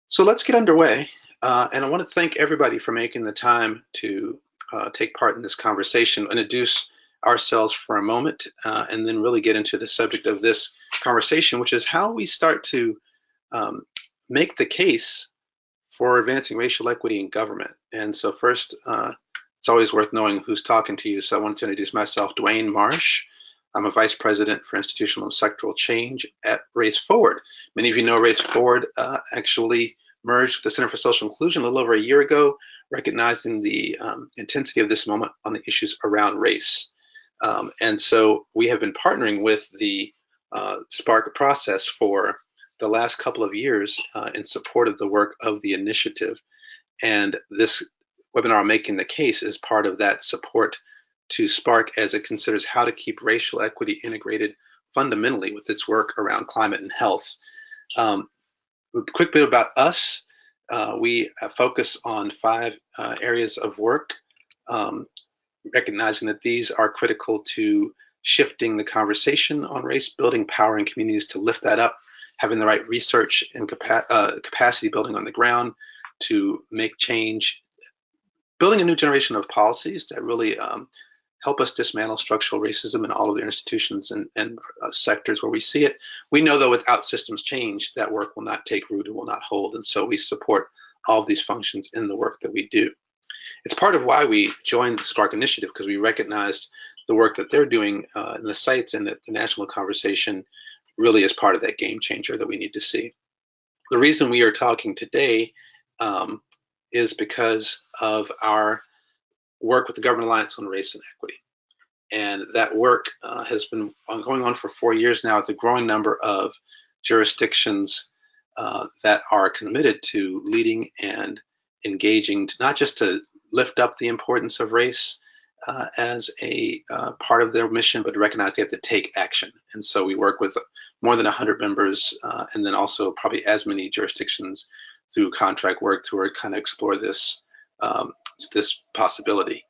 So let's get underway. And I want to thank everybody for making the time to take part in this conversation, introduce ourselves for a moment, and then really get into the subject of this conversation, which is how we start to um, make the case for advancing racial equity in government. And so first, it's always worth knowing who's talking to you. So I wanted to introduce myself, Dwayne Marsh. I'm a vice president for institutional and sectoral change at Race Forward. Many of you know Race Forward actually merged with the Center for Social Inclusion a little over a year ago, recognizing the intensity of this moment on the issues around race. And so we have been partnering with the SPARC process for the last couple of years in support of the work of the initiative. And this webinar, Making the Case, is part of that support to SPARC as it considers how to keep racial equity integrated fundamentally with its work around climate and health. A quick bit about us. We focus on 5 areas of work, recognizing that these are critical to shifting the conversation on race, building power in communities to lift that up, having the right research and capacity building on the ground to make change, building a new generation of policies that really help us dismantle structural racism in all of the institutions and sectors where we see it. We know, though, without systems change, that work will not take root and will not hold. And so we support all of these functions in the work that we do. It's part of why we joined the SPARC initiative, because we recognized the work that they're doing in the sites and the national conversation really is part of that game changer that we need to see. The reason we are talking today is because of our work with the Government Alliance on Race and Equity. And that work has been going on for 4 years now with a growing number of jurisdictions that are committed to leading and engaging, not just to lift up the importance of race as a part of their mission, but to recognize they have to take action. And so we work with more than 100 members and then also probably as many jurisdictions through contract work to kind of explore this this possibility.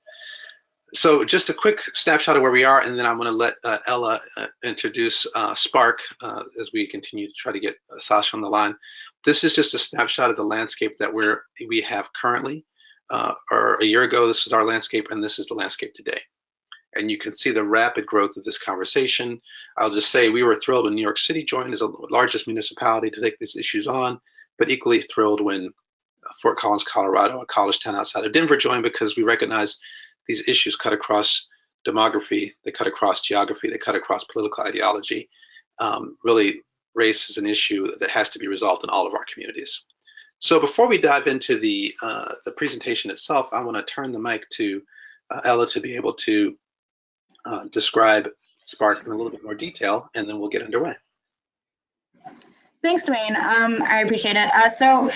So just a quick snapshot of where we are, and then I'm going to let Ella introduce SPARC as we continue to try to get Sasha on the line. This is just a snapshot of the landscape that we have currently. Or a year ago, this was our landscape, and this is the landscape today. And you can see the rapid growth of this conversation. I'll just say we were thrilled when New York City joined as the largest municipality to take these issues on, but equally thrilled when Fort Collins, Colorado, a college town outside of Denver, joined, because we recognize these issues cut across demography, they cut across geography, they cut across political ideology. Really, race is an issue that has to be resolved in all of our communities. So before we dive into the presentation itself, I want to turn the mic to Ella to be able to describe SPARC in a little bit more detail, and then we'll get underway. Thanks, Dwayne. I appreciate it. So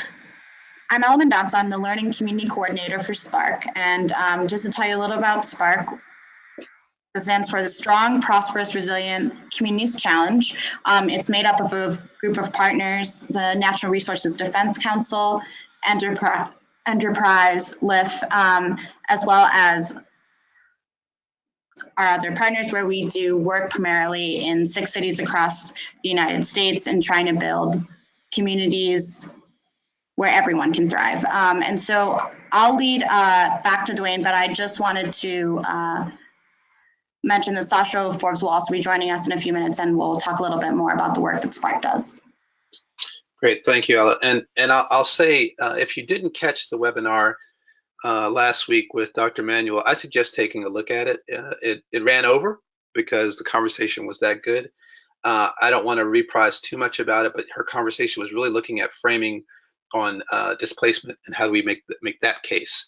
I'm Ella Mendonça. I'm the Learning Community Coordinator for SPARC. And just to tell you a little about SPARC, it stands for the Strong, Prosperous, Resilient Communities Challenge. It's made up of a group of partners, the Natural Resources Defense Council, Enterprise, LIF, as well as our other partners, where we do work primarily in 6 cities across the United States and trying to build communities where everyone can thrive. And so I'll lead back to Dwayne, but I just wanted to mention that Sasha Forbes will also be joining us in a few minutes, and we'll talk a little bit more about the work that SPARC does. Great, thank you, Ella. And I'll say, if you didn't catch the webinar last week with Dr. Manuel, I suggest taking a look at it. It ran over because the conversation was that good. I don't want to reprise too much about it, but her conversation was really looking at framing on displacement and how do we make that case.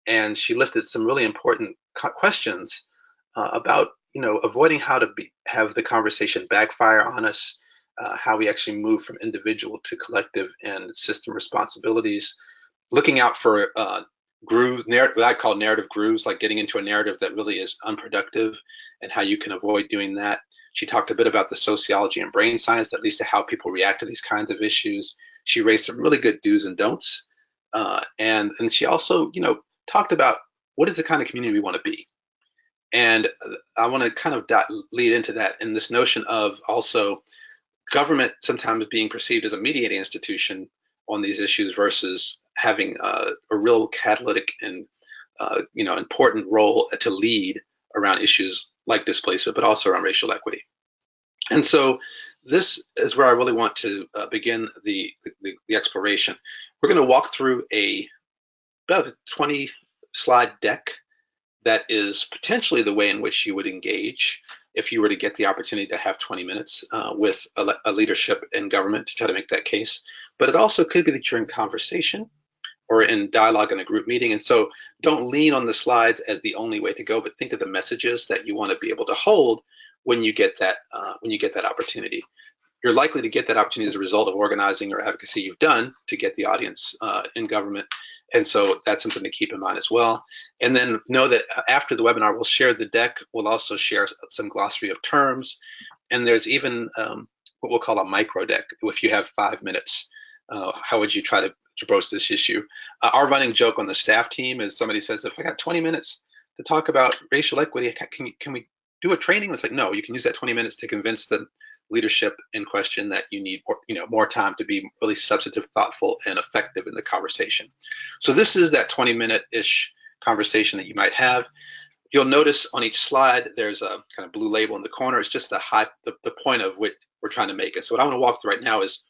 And she lifted some really important questions about avoiding how to have the conversation backfire on us, how we actually move from individual to collective and system responsibilities, looking out for grooves, what I call narrative grooves, like getting into a narrative that really is unproductive and how you can avoid doing that. She talked a bit about the sociology and brain science that leads to how people react to these kinds of issues. She raised some really good do's and don'ts. And she also, talked about what is the kind of community we want to be. And I want to kind of lead into that in this notion of also government sometimes being perceived as a mediating institution on these issues versus having a real catalytic and important role to lead around issues like displacement, but also around racial equity. And so this is where I really want to begin the exploration. We're going to walk through about a 20 slide deck that is potentially the way in which you would engage if you were to get the opportunity to have 20 minutes with a leadership in government to try to make that case. But it also could be that you're in conversation or in dialogue in a group meeting. And so don't lean on the slides as the only way to go, but think of the messages that you want to be able to hold when you get that opportunity. You're likely to get that opportunity as a result of organizing or advocacy you've done to get the audience in government. And so that's something to keep in mind as well. And then know that after the webinar, we'll share the deck. We'll also share some glossary of terms. And there's even what we'll call a micro deck. If you have 5 minutes, how would you try to broach this issue? Our running joke on the staff team is somebody says, if I got 20 minutes to talk about racial equity, can we do a training? It's like, no, you can use that 20 minutes to convince the leadership in question that you need more time to be really substantive, thoughtful, and effective in the conversation. So this is that 20-minute-ish conversation that you might have. You'll notice on each slide there's a kind of blue label in the corner. It's just the point of what we're trying to make. And so what I want to walk through right now is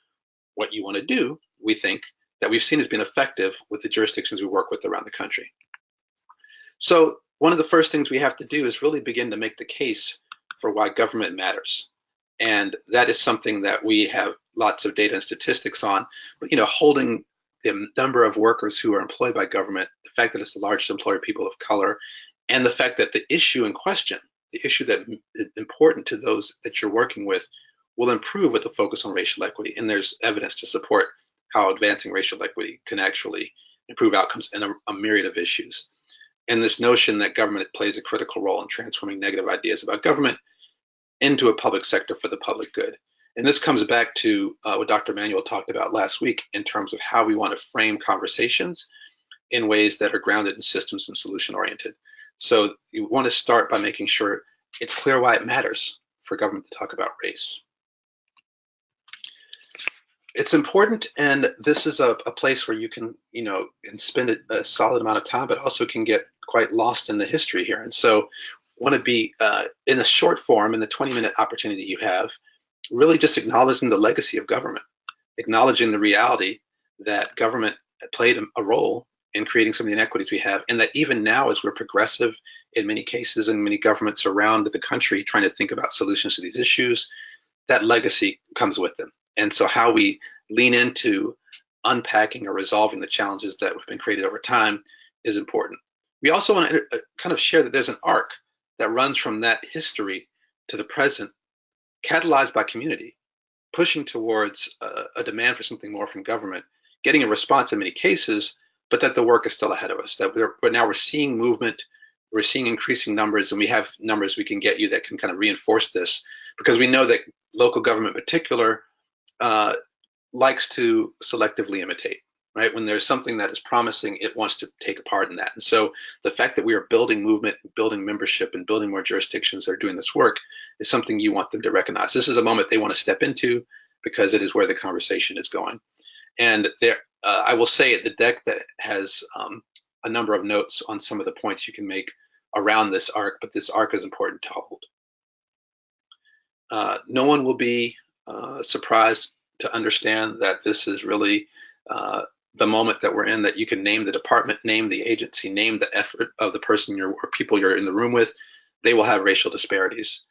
what you want to do, we think, that we've seen has been effective with the jurisdictions we work with around the country. So one of the first things we have to do is really begin to make the case for why government matters. And that is something that we have lots of data and statistics on, but holding the number of workers who are employed by government, the fact that it's the largest employer of people of color, and the fact that the issue in question, the issue that is important to those that you're working with, will improve with the focus on racial equity. And there's evidence to support how advancing racial equity can actually improve outcomes in a myriad of issues. And this notion that government plays a critical role in transforming negative ideas about government into a public sector for the public good. And this comes back to what Dr. Manuel talked about last week in terms of how we want to frame conversations in ways that are grounded in systems and solution oriented. So you want to start by making sure it's clear why it matters for government to talk about race. It's important, and this is a place where you can, can spend a solid amount of time, but also can get quite lost in the history here. And so want to be in a short form, in the 20-minute opportunity you have, really just acknowledging the legacy of government, acknowledging the reality that government played a role in creating some of the inequities we have, and that even now, as we're progressive in many cases and many governments around the country trying to think about solutions to these issues, that legacy comes with them. And so how we lean into unpacking or resolving the challenges that have been created over time is important. We also want to kind of share that there's an arc that runs from that history to the present, catalyzed by community, pushing towards a demand for something more from government, getting a response in many cases, but that the work is still ahead of us. But now we're seeing movement, we're seeing increasing numbers, and we have numbers we can get you that can kind of reinforce this, because we know that local government in particular likes to selectively imitate, right? When there's something that is promising, it wants to take a part in that. And so the fact that we are building movement, building membership, and building more jurisdictions that are doing this work is something you want them to recognize. This is a moment they want to step into because it is where the conversation is going. And there, I will say at the deck that has a number of notes on some of the points you can make around this arc, but this arc is important to hold. No one will be surprised to understand that this is really the moment that we're in, that you can name the department, name the agency, name the effort of the person or people you're in the room with. They will have racial disparities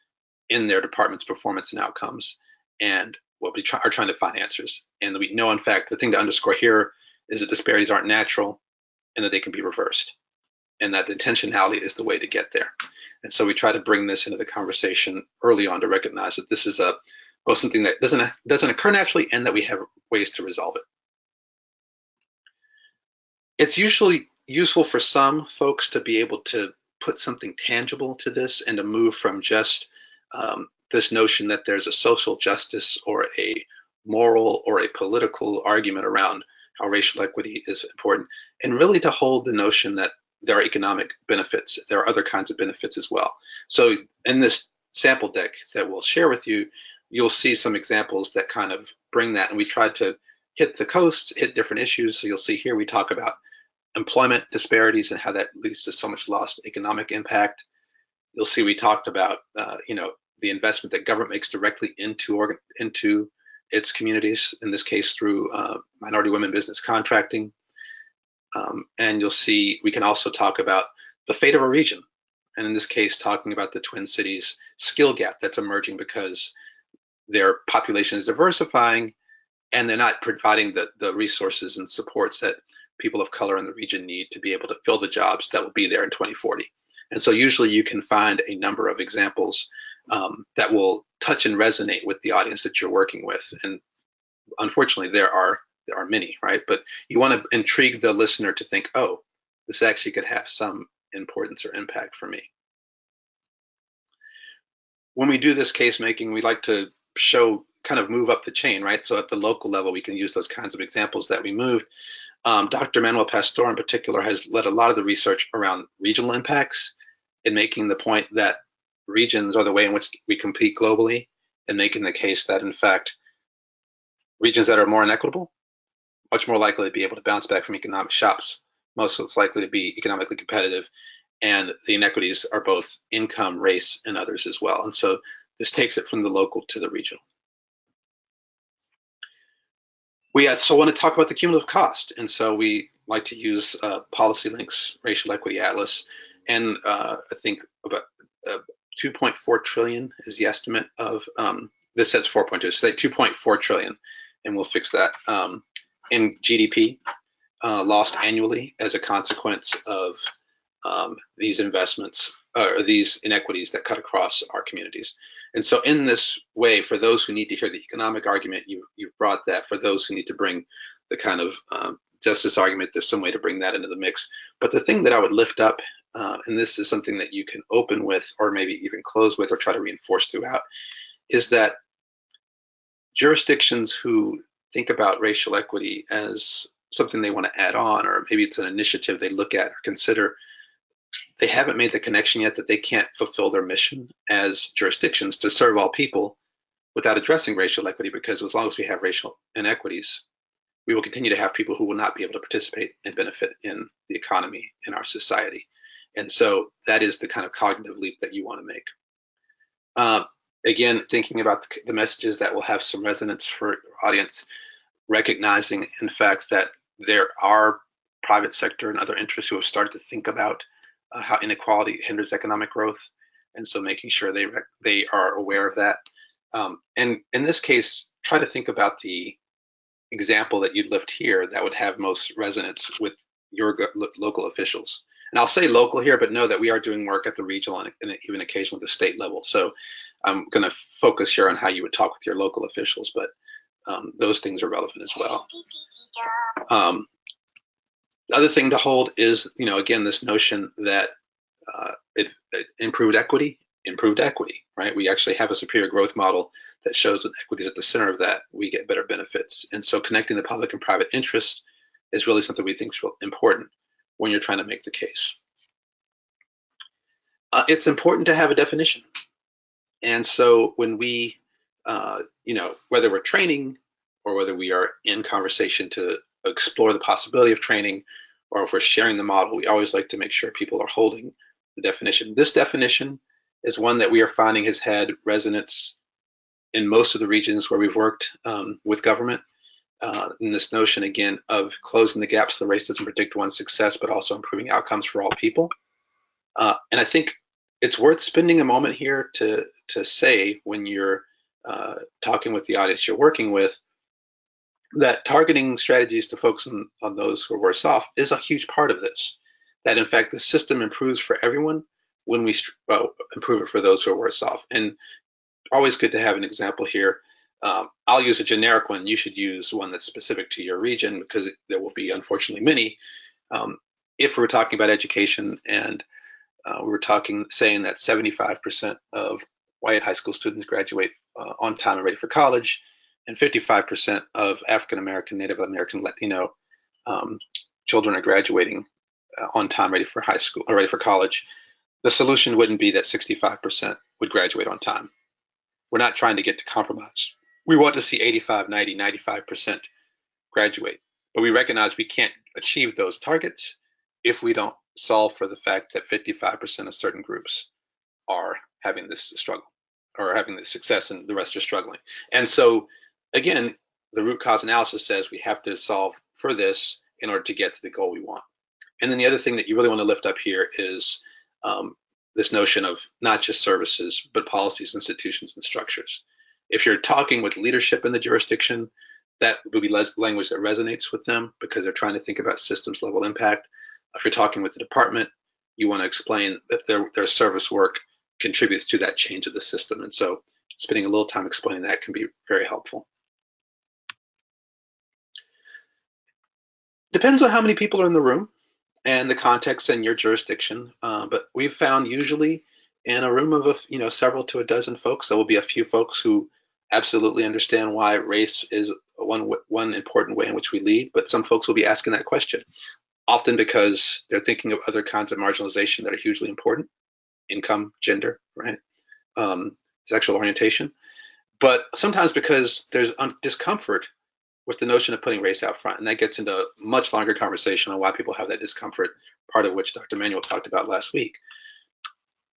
in their department's performance and outcomes, and what we are trying to find answers. And we know, in fact, the thing to underscore here is that disparities aren't natural and that they can be reversed, and that the intentionality is the way to get there. And so we try to bring this into the conversation early on to recognize that this is both something that doesn't occur naturally and that we have ways to resolve it. It's usually useful for some folks to be able to put something tangible to this and to move from just this notion that there's a social justice or a moral or a political argument around how racial equity is important, and really to hold the notion that there are economic benefits. There are other kinds of benefits as well. So in this sample deck that we'll share with you, you'll see some examples that kind of bring that, and we tried to hit the coast, hit different issues. So you'll see here we talk about employment disparities and how that leads to so much lost economic impact. You'll see we talked about the investment that government makes directly into its communities, in this case through minority women business contracting. And you'll see we can also talk about the fate of a region, and in this case talking about the Twin Cities skill gap that's emerging because their population is diversifying and they're not providing the resources and supports that people of color in the region need to be able to fill the jobs that will be there in 2040. And so usually you can find a number of examples that will touch and resonate with the audience that you're working with. And unfortunately, there are many, right? But you want to intrigue the listener to think, oh, this actually could have some importance or impact for me. When we do this case making, we like to show, kind of move up the chain, right? So at the local level, we can use those kinds of examples that we moved. Dr. Manuel Pastor in particular has led a lot of the research around regional impacts in making the point that regions are the way in which we compete globally, and making the case that in fact regions that are more inequitable, much more likely to be able to bounce back from economic shocks, most likely to be economically competitive, and the inequities are both income, race, and others as well. And so this takes it from the local to the regional. We also want to talk about the cumulative cost, and so we like to use Policy Link's Racial Equity Atlas, and I think about 2.4 trillion is the estimate of, this says 4.2, so 2.4 trillion, and we'll fix that, in GDP lost annually as a consequence of these investments, or these inequities that cut across our communities. And so in this way, for those who need to hear the economic argument, you've brought that. For those who need to bring the kind of justice argument, there's some way to bring that into the mix. But the thing that I would lift up, and this is something that you can open with, or maybe even close with, or try to reinforce throughout, is that jurisdictions who think about racial equity as something they want to add on, or maybe it's an initiative they look at or consider, they haven't made the connection yet that they can't fulfill their mission as jurisdictions to serve all people without addressing racial equity, because as long as we have racial inequities, we will continue to have people who will not be able to participate and benefit in the economy in our society. And so that is the kind of cognitive leap that you want to make. Again, thinking about the messages that will have some resonance for your audience, recognizing in fact that there are private sector and other interests who have started to think about how inequality hinders economic growth, and so making sure they are aware of that. And in this case, try to think about the example that you'd lift here that would have most resonance with your local officials. And I'll say local here, but know that we are doing work at the regional and even occasionally the state level. So I'm going to focus here on how you would talk with your local officials, but those things are relevant as well. The other thing to hold is, again, this notion that improved equity, right? We actually have a superior growth model that shows that equity is at the center of that. We get better benefits. And so connecting the public and private interests is really something we think is important when you're trying to make the case. It's important to have a definition. And so when we, whether we're training or whether we are in conversation to explore the possibility of training, or if we're sharing the model, we always like to make sure people are holding the definition. This definition is one that we are finding has had resonance in most of the regions where we've worked with government. In this notion, again, of closing the gaps so the race doesn't predict one's success, but also improving outcomes for all people. And I think it's worth spending a moment here to say, when you're talking with the audience you're working with, that targeting strategies to focus on those who are worse off is a huge part of this. That in fact, the system improves for everyone when we improve it for those who are worse off. And always good to have an example here. I'll use a generic one. You should use one that's specific to your region, because there will be, unfortunately, many. If we're talking about education, and we were saying that 75% of white high school students graduate on time and ready for college, and 55% of African American, Native American, Latino children are graduating on time, ready for high school, or ready for college. The solution wouldn't be that 65% would graduate on time. We're not trying to get to compromise. We want to see 85, 90, 95% graduate. But we recognize we can't achieve those targets if we don't solve for the fact that 55% of certain groups are having this struggle or having this success and the rest are struggling. And so, again, the root cause analysis says we have to solve for this in order to get to the goal we want. And then the other thing that you really want to lift up here is this notion of not just services, but policies, institutions, and structures. If you're talking with leadership in the jurisdiction, that will be language that resonates with them because they're trying to think about systems level impact. If you're talking with the department, you want to explain that their service work contributes to that change of the system. And so spending a little time explaining that can be very helpful. Depends on how many people are in the room and the context in your jurisdiction. But we've found usually in a room of several to a dozen folks, there will be a few folks who absolutely understand why race is one important way in which we lead, but some folks will be asking that question, often because they're thinking of other kinds of marginalization that are hugely important, income, gender, right? Sexual orientation, but sometimes because there's discomfort with the notion of putting race out front, and that gets into a much longer conversation on why people have that discomfort, part of which Dr. Manuel talked about last week.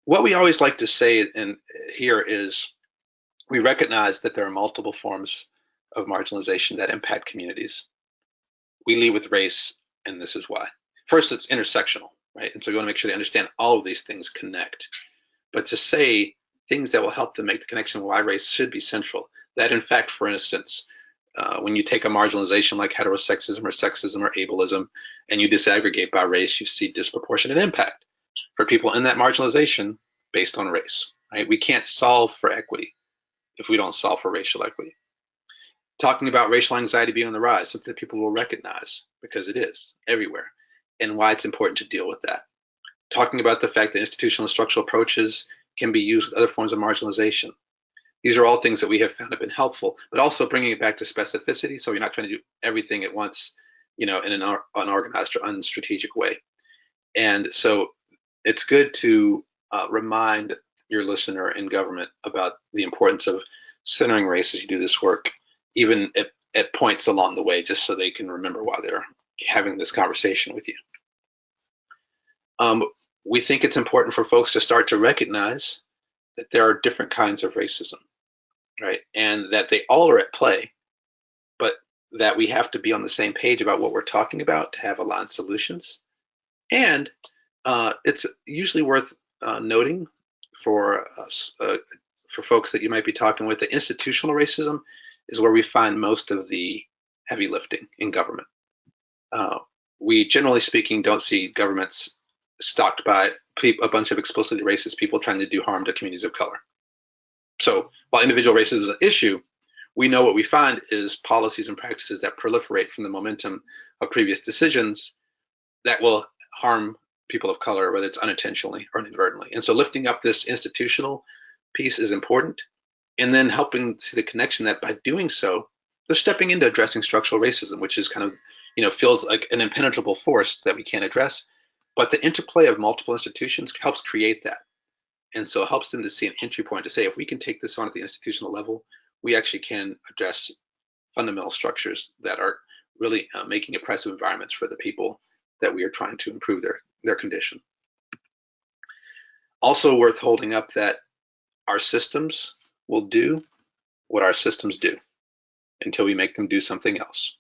What we always like to say here is we recognize that there are multiple forms of marginalization that impact communities. We lead with race, and this is why. First, it's intersectional, right? And so we want to make sure they understand all of these things connect. But to say things that will help them make the connection why race should be central, that in fact, for instance, when you take a marginalization like heterosexism or sexism or ableism and you disaggregate by race, you see disproportionate impact for people in that marginalization based on race, right? We can't solve for equity if we don't solve for racial equity. Talking about racial anxiety being on the rise, something that people will recognize because it is everywhere, and why it's important to deal with that. Talking about the fact that institutional and structural approaches can be used with other forms of marginalization. These are all things that we have found have been helpful, but also bringing it back to specificity, so you're not trying to do everything at once, in an unorganized or unstrategic way. And so it's good to remind your listener in government about the importance of centering race as you do this work, even at points along the way, just so they can remember why they're having this conversation with you. We think it's important for folks to start to recognize that there are different kinds of racism, right? And that they all are at play, but that we have to be on the same page about what we're talking about to have aligned solutions. And it's usually worth noting for folks that you might be talking with, that institutional racism is where we find most of the heavy lifting in government. We, generally speaking, don't see governments stocked by a bunch of explicitly racist people trying to do harm to communities of color. So while individual racism is an issue, we know what we find is policies and practices that proliferate from the momentum of previous decisions that will harm people of color, whether it's unintentionally or inadvertently. And so lifting up this institutional piece is important, and then helping see the connection that by doing so, they're stepping into addressing structural racism, which is kind of, feels like an impenetrable force that we can't address. But the interplay of multiple institutions helps create that. And so it helps them to see an entry point to say, if we can take this on at the institutional level, we actually can address fundamental structures that are really making oppressive environments for the people that we are trying to improve their condition. Also worth holding up that our systems will do what our systems do until we make them do something else.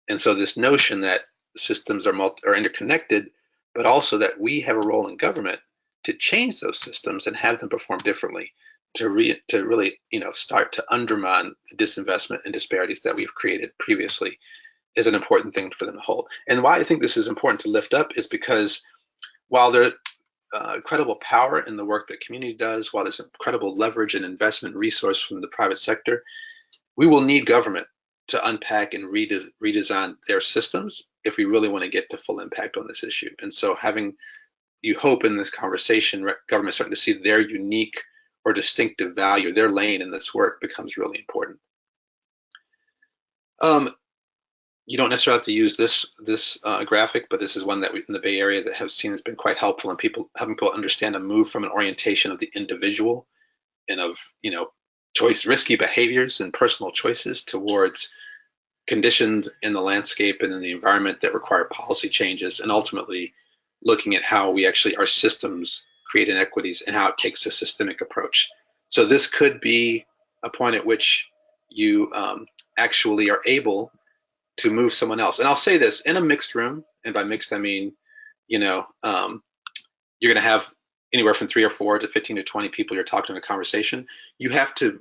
And so this notion that systems are interconnected, but also that we have a role in government to change those systems and have them perform differently, to really start to undermine the disinvestment and disparities that we've created previously, is an important thing for them to hold. And why I think this is important to lift up is because while there's incredible power in the work that community does, while there's incredible leverage and investment resource from the private sector, we will need government to unpack and redesign their systems if we really want to get to full impact on this issue. And so you hope in this conversation, government starting to see their unique or distinctive value, their lane in this work becomes really important. You don't necessarily have to use this graphic, but this is one that we in the Bay Area that have seen has been quite helpful in helping people understand a move from an orientation of the individual and of risky behaviors and personal choices towards conditions in the landscape and in the environment that require policy changes, and ultimately looking at how we actually, our systems create inequities and how it takes a systemic approach. So this could be a point at which you actually are able to move someone else. And I'll say this, in a mixed room, and by mixed I mean, you know, you're going to have anywhere from 3 or 4 to 15 to 20 people you're talking to in a conversation. You have to,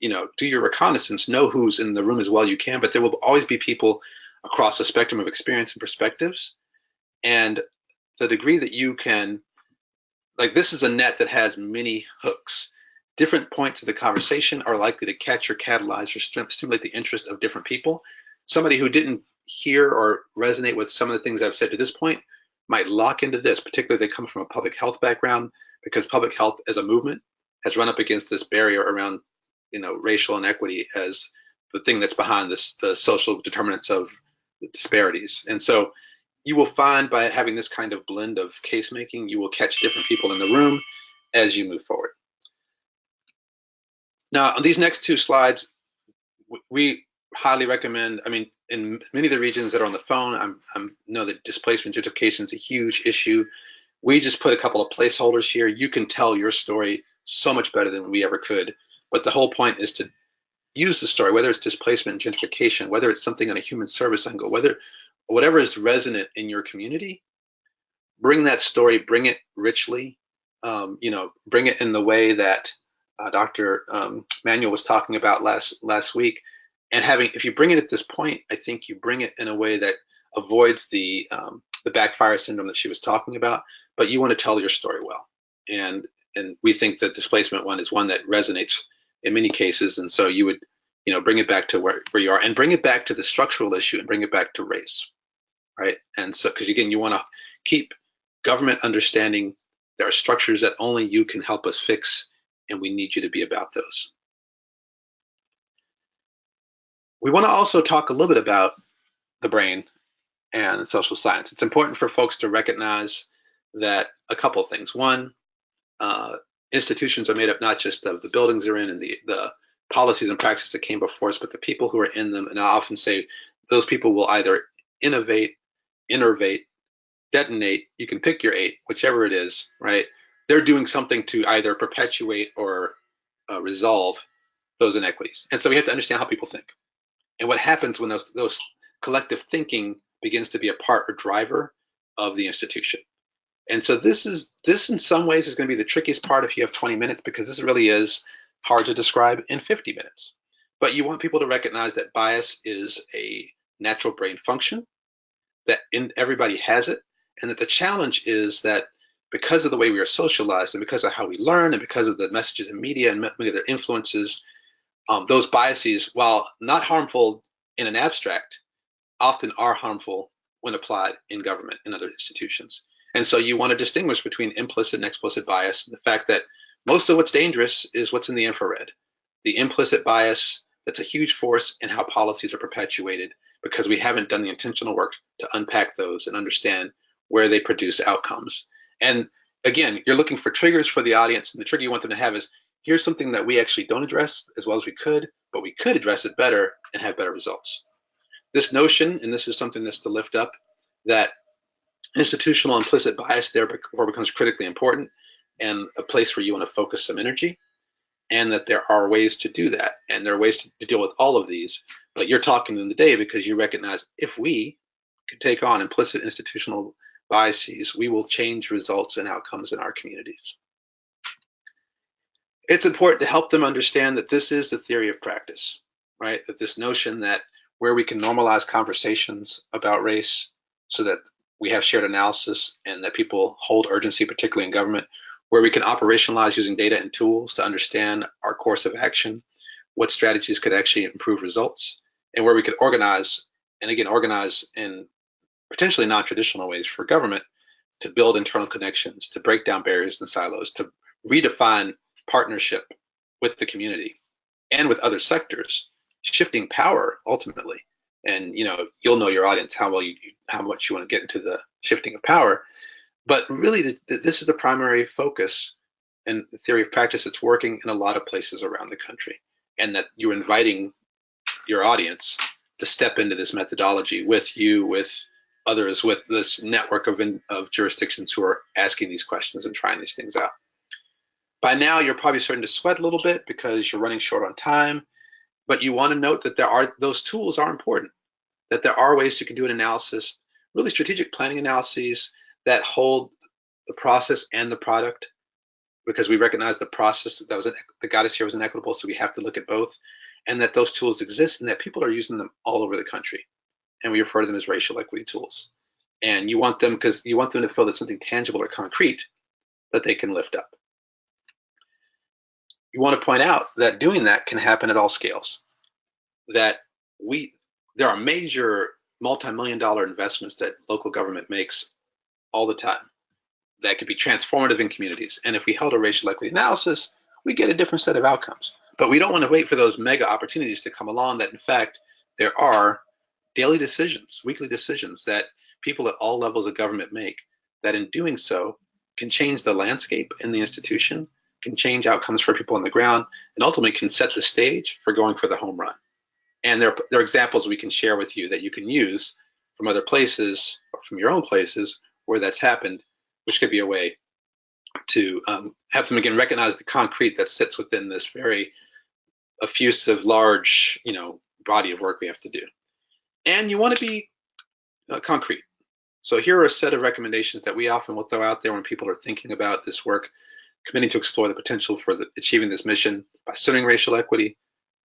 do your reconnaissance, know who's in the room as well you can, but there will always be people across the spectrum of experience and perspectives. And the degree that you can, like, this is a net that has many hooks. Different points of the conversation are likely to catch or catalyze or stimulate the interest of different people. Somebody who didn't hear or resonate with some of the things I've said to this point might lock into this, particularly if they come from a public health background, because public health as a movement has run up against this barrier around, racial inequity as the thing that's behind this, the social determinants of the disparities. And so you will find, by having this kind of blend of case making, you will catch different people in the room as you move forward. Now, on these next 2 slides, we highly recommend, in many of the regions that are on the phone, I know that displacement gentrification is a huge issue. We just put a couple of placeholders here. You can tell your story so much better than we ever could. But the whole point is to use the story, whether it's displacement and gentrification, whether it's something on a human service angle, whatever is resonant in your community, bring that story, bring it richly, bring it in the way that Dr. Manuel was talking about last week. And if you bring it at this point, I think you bring it in a way that avoids the backfire syndrome that she was talking about, but you want to tell your story well. And we think that displacement one is one that resonates in many cases. And so you would, bring it back to where you are, and bring it back to the structural issue, and bring it back to race, right? And so, because again, you want to keep government understanding there are structures that only you can help us fix, and we need you to be about those. We want to also talk a little bit about the brain and social science. It's important for folks to recognize that a couple of things. One, institutions are made up not just of the buildings they're in and the policies and practices that came before us, but the people who are in them. And I often say those people will either innovate, innervate, detonate, you can pick your 8, whichever it is, right? They're doing something to either perpetuate or resolve those inequities. And so we have to understand how people think. And what happens when those collective thinking begins to be a part or driver of the institution. And so this in some ways is going to be the trickiest part if you have 20 minutes, because this really is hard to describe in 50 minutes. But you want people to recognize that bias is a natural brain function, that everybody has it, and that the challenge is that because of the way we are socialized, and because of how we learn, and because of the messages in media and many of their influences, those biases, while not harmful in an abstract, often are harmful when applied in government and other institutions. And so you want to distinguish between implicit and explicit bias, and the fact that most of what's dangerous is what's in the infrared. The implicit bias, that's a huge force in how policies are perpetuated, because we haven't done the intentional work to unpack those and understand where they produce outcomes. And again, you're looking for triggers for the audience, and the trigger you want them to have is, here's something that we actually don't address as well as we could, but we could address it better and have better results. This notion, and this is something that's to lift up, that institutional implicit bias therefore becomes critically important and a place where you want to focus some energy, and that there are ways to do that. And there are ways to deal with all of these, but you're talking to them today because you recognize if we could take on implicit institutional biases, we will change results and outcomes in our communities. It's important to help them understand that this is the theory of practice, right? That this notion that where we can normalize conversations about race so that we have shared analysis and that people hold urgency, particularly in government, where we can operationalize using data and tools to understand our course of action, what strategies could actually improve results, and where we could organize, and again, organize in potentially non-traditional ways for government to build internal connections, to break down barriers and silos, to redefine partnership with the community and with other sectors, shifting power ultimately. And you'll know your audience how much you want to get into the shifting of power. But really, this is the primary focus and the theory of practice that's working in a lot of places around the country, and that you're inviting your audience to step into this methodology with you, with others, with this network of jurisdictions who are asking these questions and trying these things out. By now, you're probably starting to sweat a little bit because you're running short on time, but you want to note that those tools are important, that there are ways you can do an analysis, really strategic planning analyses that hold the process and the product, because we recognize the process that got us here was inequitable, so we have to look at both, and that those tools exist and that people are using them all over the country. And we refer to them as racial equity tools. And you want them because you want them to feel that something tangible or concrete that they can lift up. You want to point out that doing that can happen at all scales, that there are major multi-million-dollar investments that local government makes all the time that could be transformative in communities. And if we held a racial equity analysis, we get a different set of outcomes. But we don't want to wait for those mega opportunities to come along, that in fact, there are daily decisions, weekly decisions that people at all levels of government make that in doing so can change the landscape in the institution, can change outcomes for people on the ground, and ultimately can set the stage for going for the home run. And there are examples we can share with you that you can use from other places or from your own places where that's happened, which could be a way to have them again recognize the concrete that sits within this very effusive, large, body of work we have to do. And you want to be concrete. So here are a set of recommendations that we often will throw out there when people are thinking about this work, committing to explore the potential for achieving this mission by centering racial equity,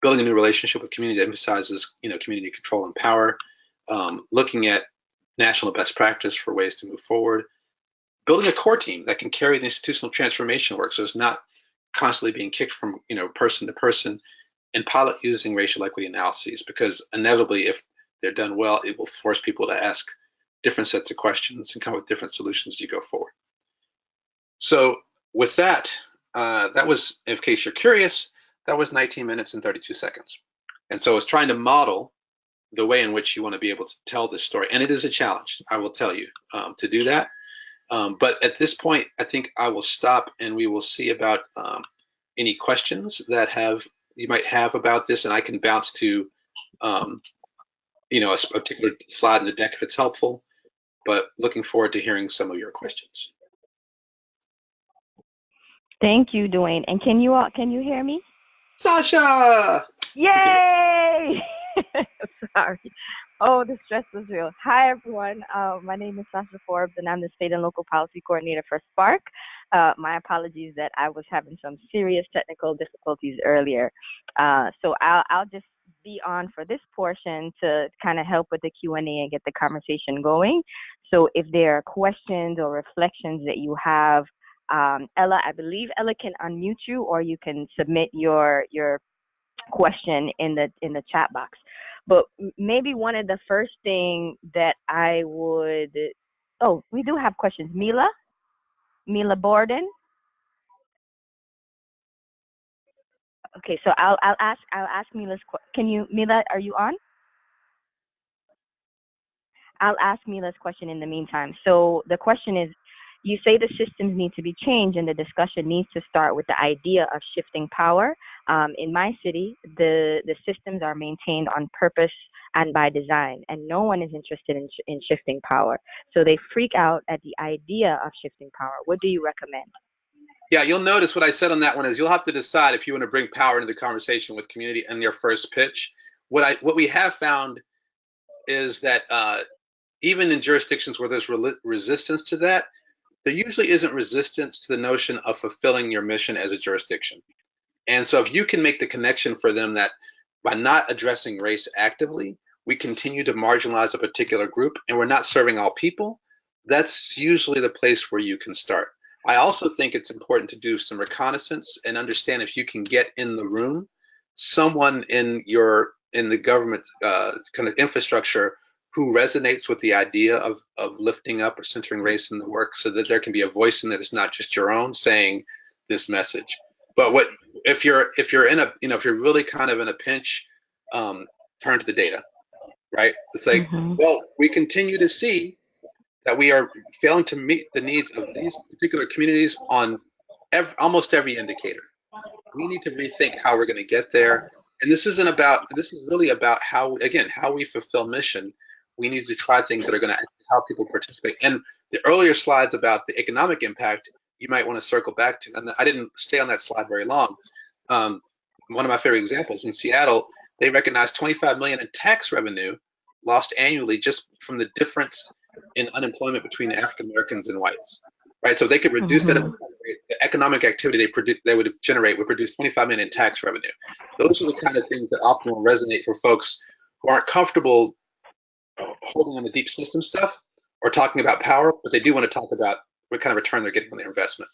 building a new relationship with community that emphasizes, community control and power, looking at national best practice for ways to move forward, building a core team that can carry the institutional transformation work so it's not constantly being kicked from person to person, and pilot using racial equity analyses, because inevitably if they're done well, it will force people to ask different sets of questions and come up with different solutions as you go forward. So with that, that was, in case you're curious, that was 19 minutes and 32 seconds. And so I was trying to model the way in which you want to be able to tell this story. And it is a challenge, I will tell you, to do that. But at this point, I think I will stop and we will see about any questions that you might have about this, and I can bounce to a particular slide in the deck if it's helpful, but looking forward to hearing some of your questions. Thank you, Dwayne. And can you hear me? Sasha! Yay! Sorry. Oh, the stress was real. Hi, everyone. My name is Sasha Forbes, and I'm the State and Local Policy Coordinator for SPARC. My apologies that I was having some serious technical difficulties earlier. So I'll just be on for this portion to kind of help with the Q&A and get the conversation going. So if there are questions or reflections that you have, Ella, I believe Ella can unmute you, or you can submit your question in the chat box. But maybe one of the first thing that I would, we do have questions. Mila Borden. Okay, so I'll ask Mila's. Mila, are you on? I'll ask Mila's question in the meantime. So the question is, you say the systems need to be changed and the discussion needs to start with the idea of shifting power. In my city, the systems are maintained on purpose and by design, and no one is interested in shifting power. So they freak out at the idea of shifting power. What do you recommend? Yeah, you'll notice what I said on that one is you'll have to decide if you want to bring power into the conversation with community in your first pitch. What we have found is that even in jurisdictions where there's resistance to that, there usually isn't resistance to the notion of fulfilling your mission as a jurisdiction. And so if you can make the connection for them that by not addressing race actively, we continue to marginalize a particular group and we're not serving all people, that's usually the place where you can start. I also think it's important to do some reconnaissance and understand if you can get in the room someone in the government kind of infrastructure who resonates with the idea of lifting up or centering race in the work, so that there can be a voice in it that's not just your own saying this message. But if you're really kind of in a pinch, turn to the data, right? It's like, well, we continue to see that we are failing to meet the needs of these particular communities on almost every indicator. We need to rethink how we're going to get there. And this isn't about, this is really about how, again, how we fulfill mission. We need to try things that are going to help people participate. And the earlier slides about the economic impact, you might want to circle back to. And I didn't stay on that slide very long. One of my favorite examples in Seattle, they recognized 25 million in tax revenue lost annually just from the difference in unemployment between African Americans and whites. Right, so if they could reduce that the economic activity they would generate would produce 25 million in tax revenue. Those are the kind of things that often will resonate for folks who aren't comfortable holding on the deep system stuff or talking about power, but they do want to talk about what kind of return they're getting on their investment.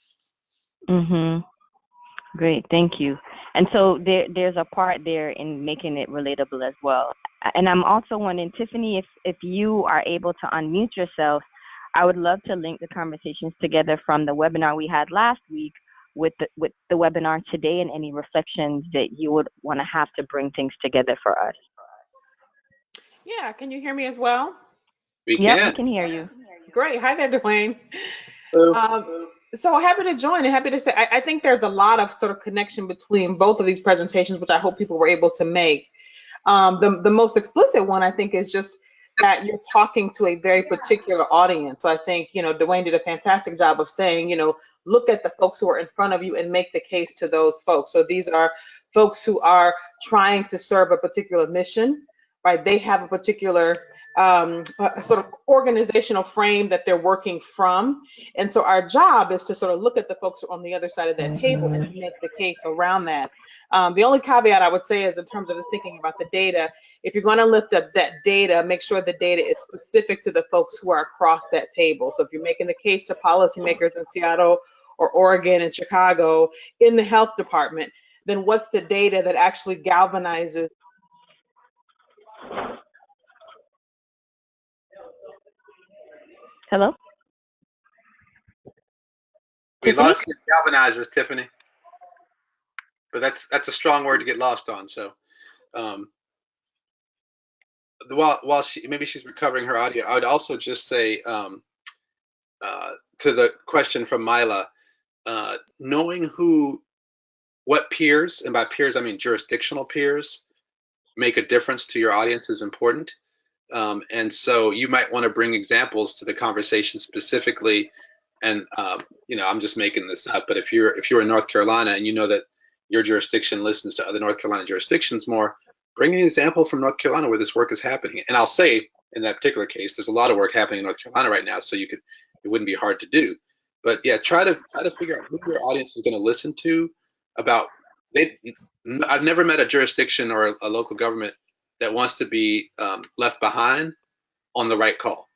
Great, thank you. And so there's a part there in making it relatable as well. And I'm also wondering, Tiffany, if you are able to unmute yourself, I would love to link the conversations together from the webinar we had last week with the webinar today, and any reflections that you would want to have to bring things together for us. Yeah, can you hear me as well? We can hear you. Great. Hi there, Dwayne. So happy to join and happy to say, I think there's a lot of sort of connection between both of these presentations, which I hope people were able to make. The most explicit one, I think, is just that you're talking to a very particular audience. So I think, Dwayne did a fantastic job of saying, look at the folks who are in front of you and make the case to those folks. So these are folks who are trying to serve a particular mission, right? They have a particular sort of organizational frame that they're working from. And so our job is to sort of look at the folks on the other side of that table and make the case around that. The only caveat I would say is in terms of just thinking about the data, if you're going to lift up that data, make sure the data is specific to the folks who are across that table. So if you're making the case to policymakers in Seattle or Oregon and Chicago in the health department, then what's the data that actually galvanizes? Hello? We lost your galvanizers, Tiffany. But that's a strong word to get lost on. So while maybe she's recovering her audio, I would also just say to the question from Mila, knowing what peers, and by peers I mean jurisdictional peers, make a difference to your audience is important. And so you might want to bring examples to the conversation specifically. And I'm just making this up, but if you're in North Carolina and you know that your jurisdiction listens to other North Carolina jurisdictions more, bring an example from North Carolina where this work is happening. And I'll say in that particular case, there's a lot of work happening in North Carolina right now, so it wouldn't be hard to do. But yeah, try to figure out who your audience is going to listen to. I've never met a jurisdiction or a local government that wants to be left behind on the right call.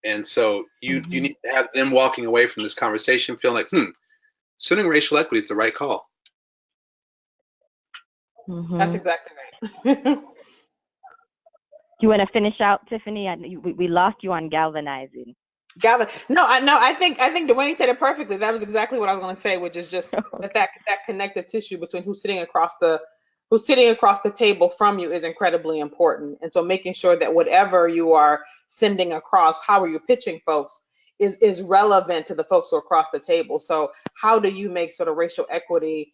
And so you need to have them walking away from this conversation feeling like, centering racial equity is the right call. That's exactly right. You want to finish out, Tiffany? We lost you on galvanizing. No, I think Dwayne said it perfectly. That was exactly what I was going to say, which is just that connective tissue between who's sitting across the table from you is incredibly important. And so making sure that whatever you are sending across, how are you pitching folks, is relevant to the folks who are across the table. So how do you make sort of racial equity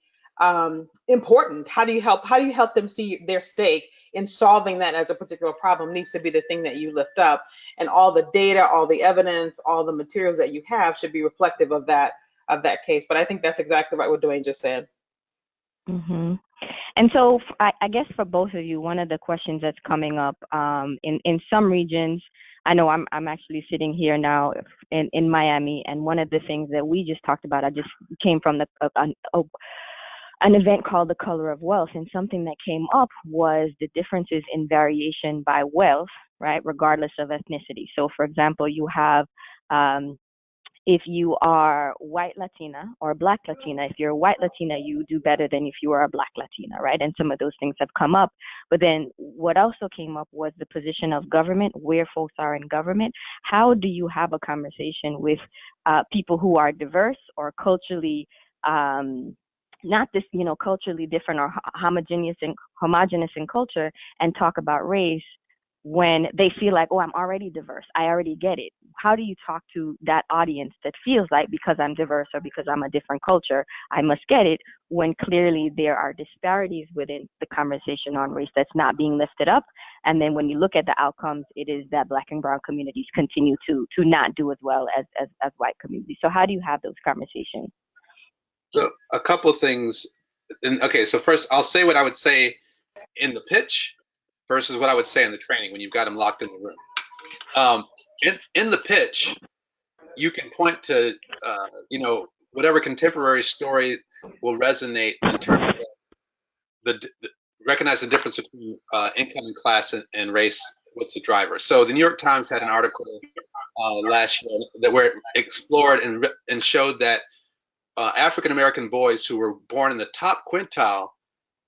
important? How do you help them see their stake in solving that as a particular problem needs to be the thing that you lift up, and all the data, all the evidence, all the materials that you have should be reflective of that case. But I think that's exactly right what Dwayne just said. And so I guess for both of you, one of the questions that's coming up in some regions, I know I'm actually sitting here now in Miami, and one of the things that we just talked about, I just came from an event called The Color of Wealth, and something that came up was the differences in variation by wealth, right, regardless of ethnicity. So for example, you have if you are white Latina or black Latina, if you're a white Latina, you do better than if you are a black Latina, right? And some of those things have come up. But then what also came up was the position of government, where folks are in government. How do you have a conversation with people who are diverse or culturally not this, culturally different or homogeneous in culture, and talk about race when they feel like, oh, I'm already diverse, I already get it. How do you talk to that audience that feels like because I'm diverse or because I'm a different culture, I must get it, when clearly there are disparities within the conversation on race that's not being lifted up? And then when you look at the outcomes, it is that Black and brown communities continue to not do as well as white communities. So how do you have those conversations? So a couple of things. Okay, so first I'll say what I would say in the pitch versus what I would say in the training when you've got them locked in the room. In the pitch, you can point to whatever contemporary story will resonate in terms of recognize the difference between income and class and race. What's the driver? So the New York Times had an article last year where it explored and showed that African American boys who were born in the top quintile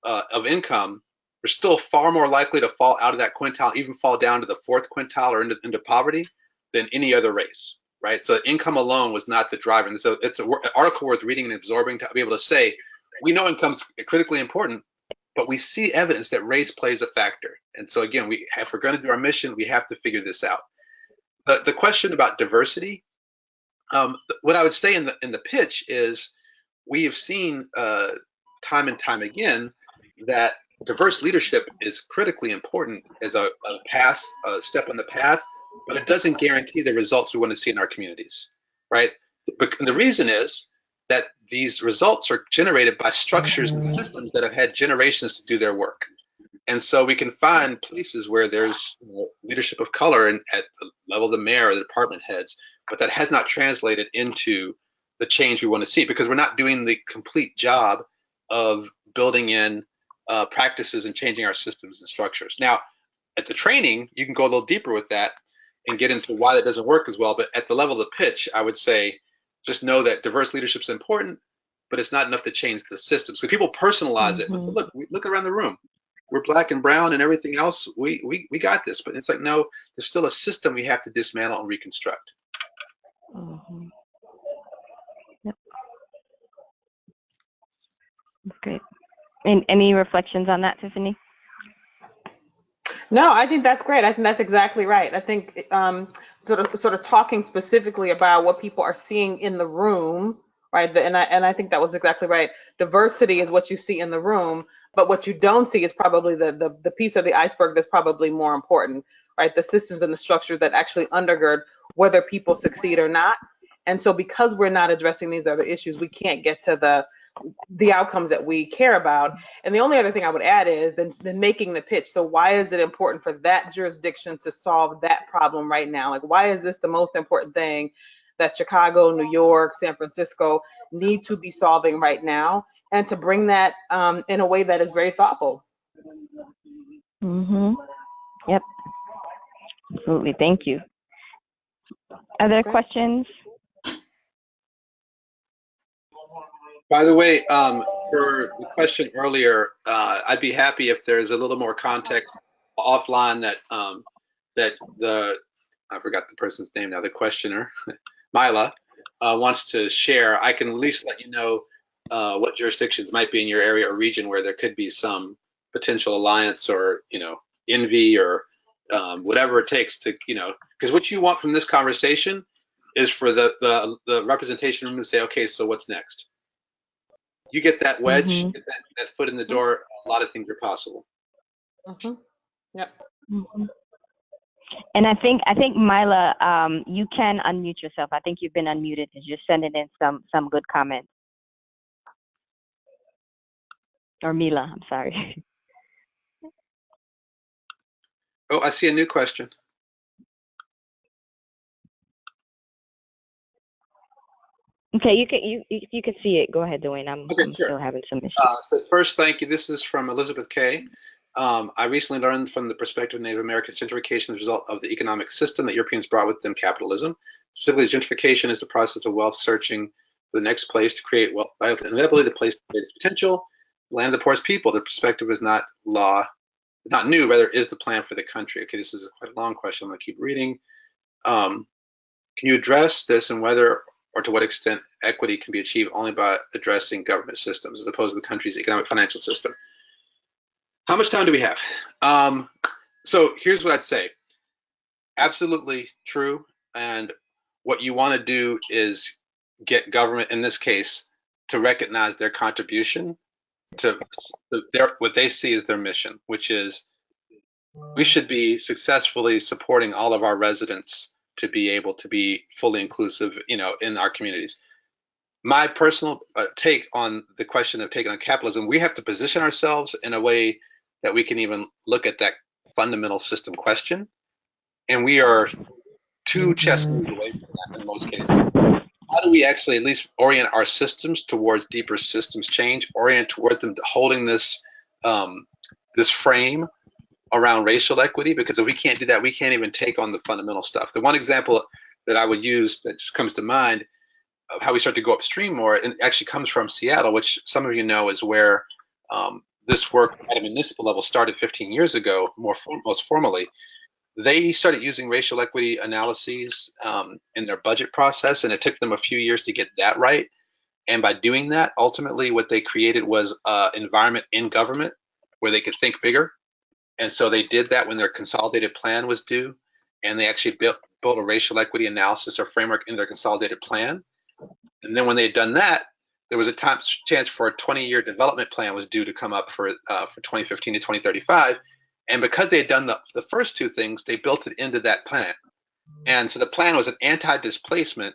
of income are still far more likely to fall out of that quintile, even fall down to the fourth quintile or into poverty than any other race, right? So income alone was not the driver. And so it's an article worth reading and absorbing to be able to say, we know income's critically important, but we see evidence that race plays a factor. And so again, if we're going to do our mission, we have to figure this out. The question about diversity, what I would say in the pitch is we have seen time and time again that diverse leadership is critically important as a step on the path, but it doesn't guarantee the results we want to see in our communities, right? But the reason is that these results are generated by structures and systems that have had generations to do their work. And so we can find places where there's leadership of color at the level of the mayor or the department heads, but that has not translated into the change we want to see because we're not doing the complete job of building in practices and changing our systems and structures. Now, at the training, you can go a little deeper with that and get into why that doesn't work as well. But at the level of the pitch, I would say just know that diverse leadership is important, but it's not enough to change the systems. So people personalize it. Look around the room. We're Black and brown and everything else. We got this. But it's like, no, there's still a system we have to dismantle and reconstruct. Mm-hmm. Yep. That's great. And any reflections on that, Tiffany? No, I think that's great. I think that's exactly right. I think sort of talking specifically about what people are seeing in the room, right? And I think that was exactly right. Diversity is what you see in the room, but what you don't see is probably the piece of the iceberg that's probably more important, right? The systems and the structures that actually undergird whether people succeed or not. And so because we're not addressing these other issues, we can't get to the outcomes that we care about. And the only other thing I would add is then making the pitch. So why is it important for that jurisdiction to solve that problem right now? Like, why is this the most important thing that Chicago, New York, San Francisco need to be solving right now? And to bring that in a way that is very thoughtful. Mm-hmm. Yep. Absolutely. Thank you. Other questions? By the way, for the question earlier, I'd be happy if there's a little more context offline that I forgot the person's name now, the questioner, Mila, wants to share. I can at least let you know what jurisdictions might be in your area or region where there could be some potential alliance or, envy or whatever it takes to, because what you want from this conversation is for the representation room to say, okay, so what's next? You get that wedge, get that foot in the door, a lot of things are possible. Yep. And I think Mila, you can unmute yourself. I think you've been unmuted. Just sending in some good comments. Or Mila, I'm sorry. Oh, I see a new question. Okay, you can see it. Go ahead, Dwayne. I'm still having some issues. Says first, thank you. This is from Elizabeth K. I recently learned from the perspective of Native Americans gentrification as a result of the economic system that Europeans brought with them, capitalism. Specifically, gentrification is the process of wealth searching for the next place to create wealth, inevitably the place to create its potential. Land of the poorest people. The perspective is not new, rather is the plan for the country. Okay, this is quite a long question. I'm going to keep reading. Can you address this and whether or to what extent equity can be achieved only by addressing government systems as opposed to the country's economic financial system? How much time do we have? So here's what I'd say. Absolutely true. And what you want to do is get government, in this case, to recognize their contribution to what they see as their mission, which is we should be successfully supporting all of our residents to be able to be fully inclusive, in our communities. My personal take on the question of taking on capitalism, we have to position ourselves in a way that we can even look at that fundamental system question. And we are two chess moves away from that in most cases. How do we actually at least orient our systems towards deeper systems change, orient toward them holding this this frame around racial equity? Because if we can't do that, we can't even take on the fundamental stuff. The one example that I would use that just comes to mind of how we start to go upstream more, and actually comes from Seattle, which some of you know is where this work at a municipal level started 15 years ago, most formally. They started using racial equity analyses in their budget process, and it took them a few years to get that right. And by doing that, ultimately what they created was an environment in government where they could think bigger. And so they did that when their consolidated plan was due, and they actually built a racial equity analysis or framework in their consolidated plan. And then when they had done that, there was a chance for a 20-year development plan was due to come up for 2015 to 2035. And because they had done the first two things, they built it into that plan. And so the plan was an anti-displacement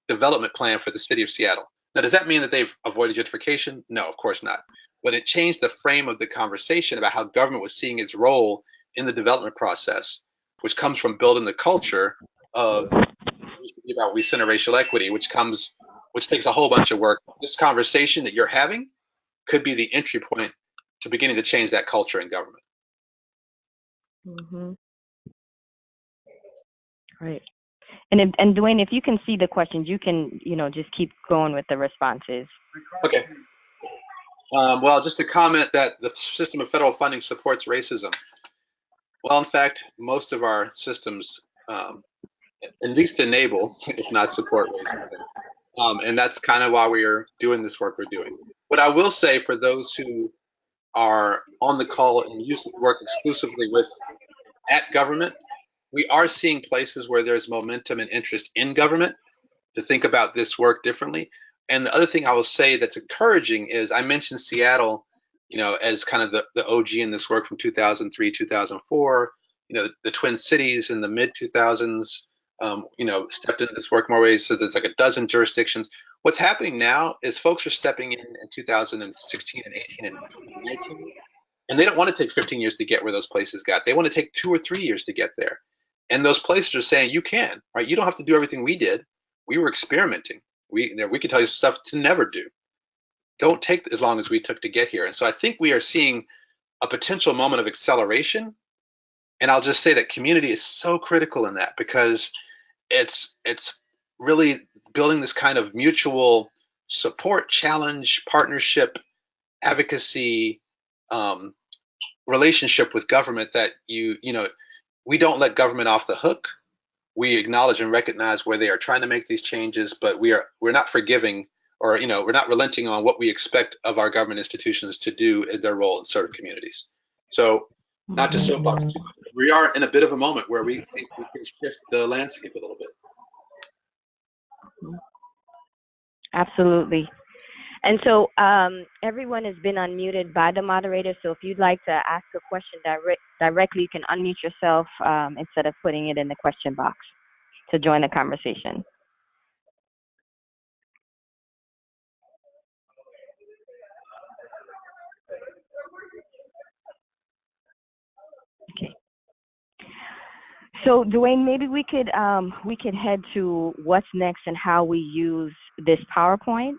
development plan for the city of Seattle. Now, does that mean that they've avoided gentrification? No, of course not. But it changed the frame of the conversation about how government was seeing its role in the development process, which comes from building the culture of we center racial equity, which takes a whole bunch of work. This conversation that you're having could be the entry point to beginning to change that culture in government. Mm-hmm. Right. And Dwayne, if you can see the questions, you can, just keep going with the responses. Okay. Well, just to comment that the system of federal funding supports racism. Well, in fact, most of our systems at least enable, if not support racism. And that's kind of why we are doing this work we're doing. What I will say for those who are on the call and work exclusively at government, we are seeing places where there's momentum and interest in government to think about this work differently. And the other thing I will say that's encouraging is I mentioned Seattle, as kind of the OG in this work from 2003, 2004. The Twin Cities in the mid 2000s, stepped into this work more ways. So there's like a dozen jurisdictions. What's happening now is folks are stepping in 2016 and 18 and 2019, and they don't want to take 15 years to get where those places got. They want to take 2 or 3 years to get there. And those places are saying, you can, right? You don't have to do everything we did. We were experimenting. We could tell you stuff to never do. Don't take as long as we took to get here. And so I think we are seeing a potential moment of acceleration. And I'll just say that community is so critical in that, because it's really building this kind of mutual support, challenge, partnership, advocacy, relationship with government that we don't let government off the hook. We acknowledge and recognize where they are trying to make these changes, but we're not forgiving, or we're not relenting on what we expect of our government institutions to do in their role in certain communities. So, not to soapbox too much, we are in a bit of a moment where we think we can shift the landscape a little bit. Absolutely. And so everyone has been unmuted by the moderator. So if you'd like to ask a question directly, you can unmute yourself instead of putting it in the question box to join the conversation. Okay. So Dwayne, maybe we could head to what's next and how we use this PowerPoint.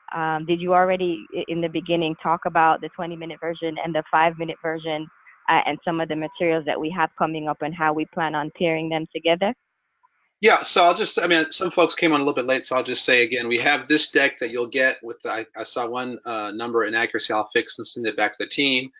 Did you already in the beginning talk about the 20-minute version and the 5-minute version and some of the materials that we have coming up and how we plan on pairing them together? Yeah, so some folks came on a little bit late, so I'll just say again, we have this deck that you'll get with, I saw one number inaccuracy, I'll fix and send it back to the team.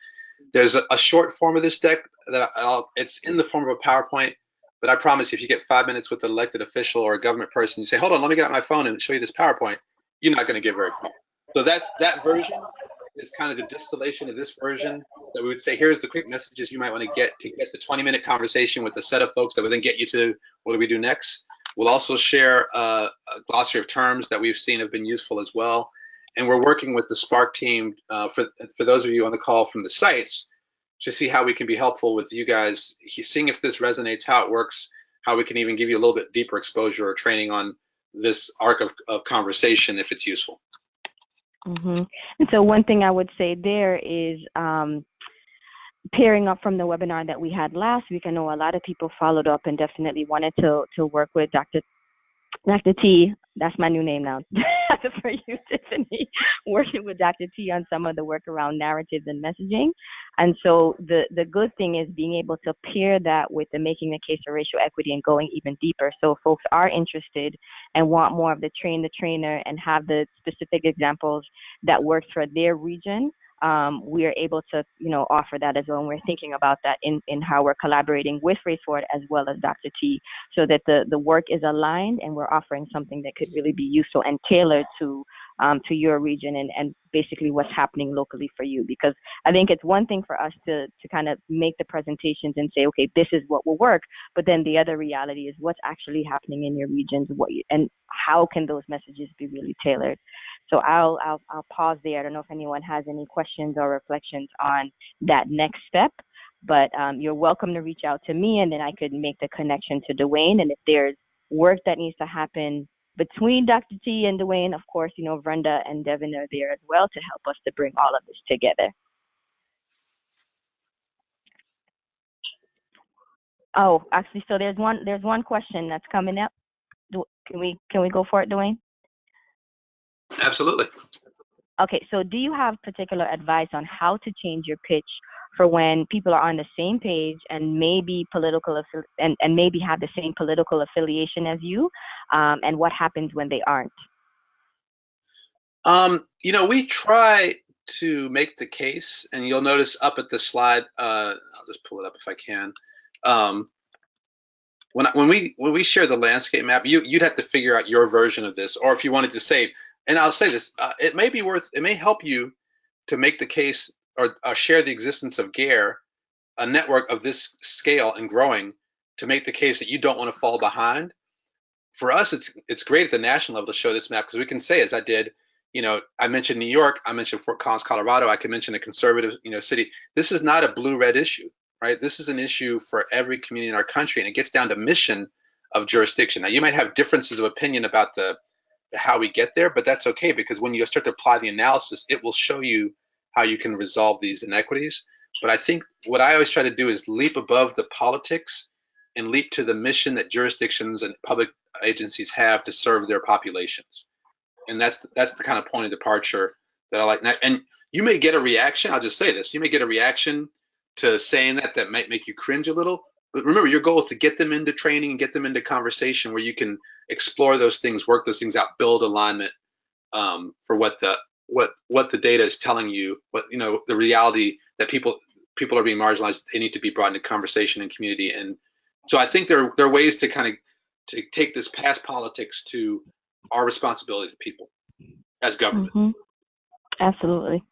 There's a short form of this deck that it's in the form of a PowerPoint, but I promise if you get 5 minutes with an elected official or a government person, you say, hold on, let me get out my phone and show you this PowerPoint, you're not gonna get very far. So that version is kind of the distillation of this version that we would say, here's the quick messages you might want to get the 20-minute conversation with a set of folks that would then get you to what do we do next. We'll also share a glossary of terms that we've seen have been useful as well. And we're working with the SPARC team for those of you on the call from the sites to see how we can be helpful with you guys, seeing if this resonates, how it works, how we can even give you a little bit deeper exposure or training on this arc of conversation if it's useful. Mm-hmm. And so one thing I would say there is pairing up from the webinar that we had last week. I know a lot of people followed up and definitely wanted to work with Dr. T. That's my new name now. For you, Tiffany, working with Dr. T on some of the work around narratives and messaging. And so the good thing is being able to pair that with the making the case for racial equity and going even deeper. So if folks are interested and want more of the train the trainer and have the specific examples that work for their region, we are able to, offer that as well. And we're thinking about that in how we're collaborating with Race Forward as well as Dr. T, so that the work is aligned and we're offering something that could really be useful and tailored to your region and basically what's happening locally for you. Because I think it's one thing for us to kind of make the presentations and say, okay, this is what will work. But then the other reality is what's actually happening in your regions, and how can those messages be really tailored. So I'll pause there. I don't know if anyone has any questions or reflections on that next step, but you're welcome to reach out to me, and then I could make the connection to Dwayne. And if there's work that needs to happen between Dr. T and Dwayne, of course, Brenda and Devin are there as well to help us to bring all of this together. Oh, actually, so there's one question that's coming up. Can we go for it, Dwayne? Absolutely. Okay, so do you have particular advice on how to change your pitch for when people are on the same page and maybe and maybe have the same political affiliation as you, and what happens when they aren't? We try to make the case, and you'll notice up at the slide, I'll just pull it up if I can. When we share the landscape map, you'd have to figure out your version of this, or if you wanted to say, and I'll say this, it may help you to make the case or share the existence of GARE, a network of this scale and growing, to make the case that you don't want to fall behind. For us, it's great at the national level to show this map, because we can say, as I did, I mentioned New York, I mentioned Fort Collins, Colorado, I can mention a conservative, city. This is not a blue-red issue, right? This is an issue for every community in our country, and it gets down to mission of jurisdiction. Now, you might have differences of opinion about how we get there, but that's okay, because when you start to apply the analysis, it will show you how you can resolve these inequities. But I think what I always try to do is leap above the politics and leap to the mission that jurisdictions and public agencies have to serve their populations. And that's the kind of point of departure that I like. And you may get a reaction, I'll just say this, you may get a reaction to saying that might make you cringe a little. But remember, your goal is to get them into training and get them into conversation where you can explore those things, work those things out, build alignment for what the data is telling you, the reality that people are being marginalized, they need to be brought into conversation and community. And so I think there are ways to kind of to take this past politics to our responsibility to people as government. Mm-hmm. Absolutely.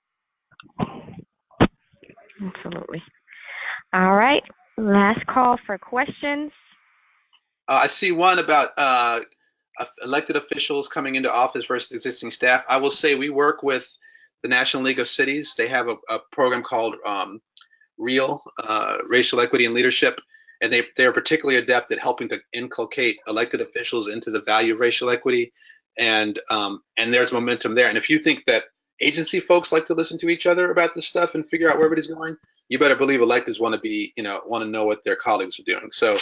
Absolutely. All right. Last call for questions. I see one about elected officials coming into office versus existing staff. I will say we work with the National League of Cities. They have a program called REAL, Racial Equity and Leadership, and they're particularly adept at helping to inculcate elected officials into the value of racial equity, and there's momentum there. And if you think that agency folks like to listen to each other about this stuff and figure out where everybody's going, you better believe electeds want to know what their colleagues are doing. So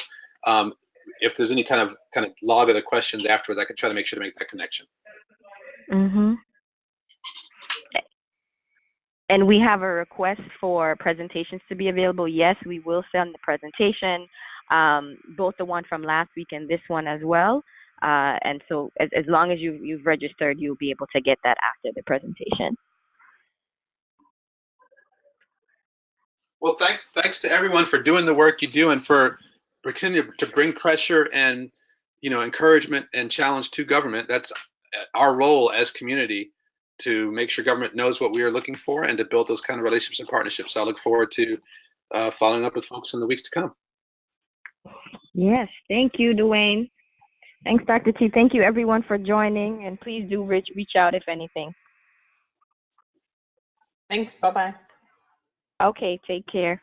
if there's any kind of log of the questions afterwards, I can try to make sure to make that connection. Mm-hmm. And we have a request for presentations to be available. Yes, we will send the presentation, both the one from last week and this one as well. And so as long as you've registered, you'll be able to get that after the presentation. Well, thanks to everyone for doing the work you do and for continuing to bring pressure and encouragement and challenge to government. That's our role as community to make sure government knows what we are looking for and to build those kind of relationships and partnerships. So I look forward to following up with folks in the weeks to come. Yes, thank you, Dwayne. Thanks, Dr. T. Thank you, everyone, for joining, and please do reach out if anything. Thanks. Bye-bye. Okay, take care.